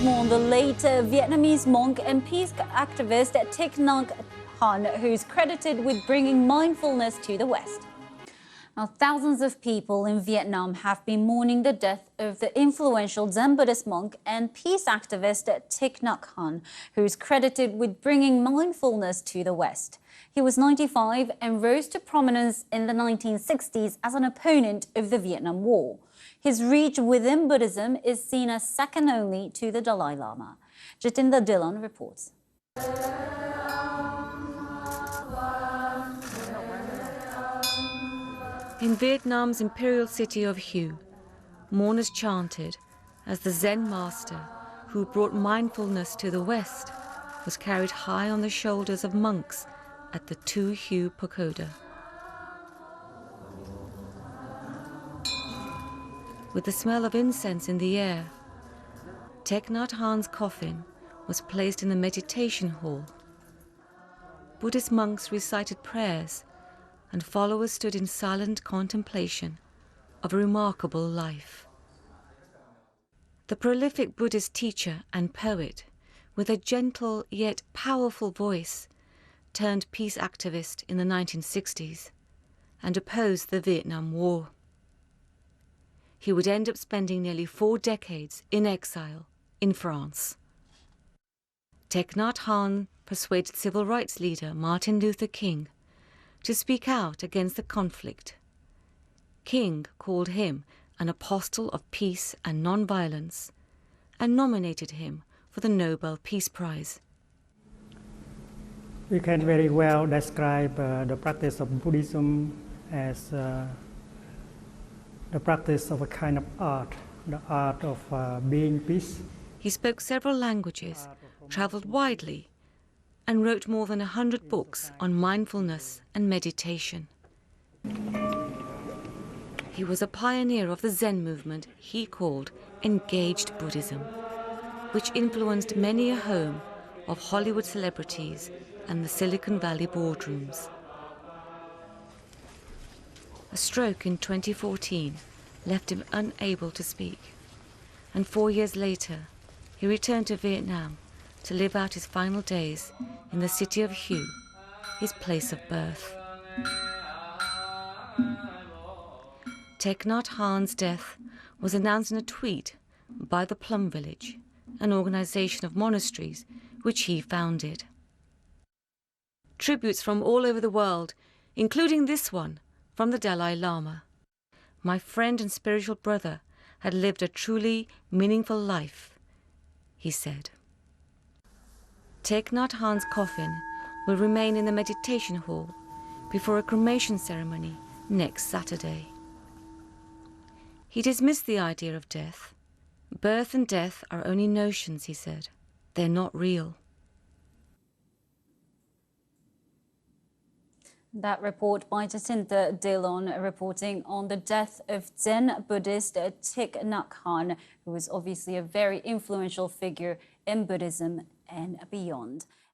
more on the late Vietnamese monk and peace activist Thích Nhất Hạnh, who's credited with bringing mindfulness to the West. Now, thousands of people in Vietnam have been mourning the death of the influential Zen Buddhist monk and peace activist Thích Nhất Hạnh, who's credited with bringing mindfulness to the West. He was 95 and rose to prominence in the 1960s as an opponent of the Vietnam War. His reach within Buddhism is seen as second only to the Dalai Lama. Jatinder Dhillon reports. In Vietnam's imperial city of Hue, mourners chanted as the Zen master who brought mindfulness to the West was carried high on the shoulders of monks at the Tu Hue Pagoda. With the smell of incense in the air, Thích Nhất Hạnh coffin was placed in the meditation hall. Buddhist monks recited prayers and followers stood in silent contemplation of a remarkable life. The prolific Buddhist teacher and poet, with a gentle yet powerful voice, turned peace activist in the 1960s and opposed the Vietnam War. He would end up spending nearly 4 decades in exile in France. Thích Nhất Hạnh persuaded civil rights leader Martin Luther King to speak out against the conflict. King called him an apostle of peace and non-violence and nominated him for the Nobel Peace Prize. We can very well describe the practice of Buddhism as the practice of a kind of art, the art of being peace. He spoke several languages, traveled widely, and wrote more than 100 books on mindfulness and meditation. He was a pioneer of the Zen movement he called engaged Buddhism, which influenced many a home of Hollywood celebrities and the Silicon Valley boardrooms. A stroke in 2014 left him unable to speak, and 4 years later he returned to Vietnam to live out his final days in the city of Hue, his place of birth. Thích Nhất Hạnh death was announced in a tweet by the Plum Village, an organization of monasteries which he founded. Tributes from all over the world, including this one from the Dalai Lama. My friend and spiritual brother had lived a truly meaningful life, he said. Thích Nhất Hạnh coffin will remain in the meditation hall before a cremation ceremony next Saturday. He dismissed the idea of death. Birth and death are only notions, he said. They're not real. That report by Jatinder Dhillon reporting on the death of Zen Buddhist Thích Nhất Hạnh, who was obviously a very influential figure in Buddhism and beyond.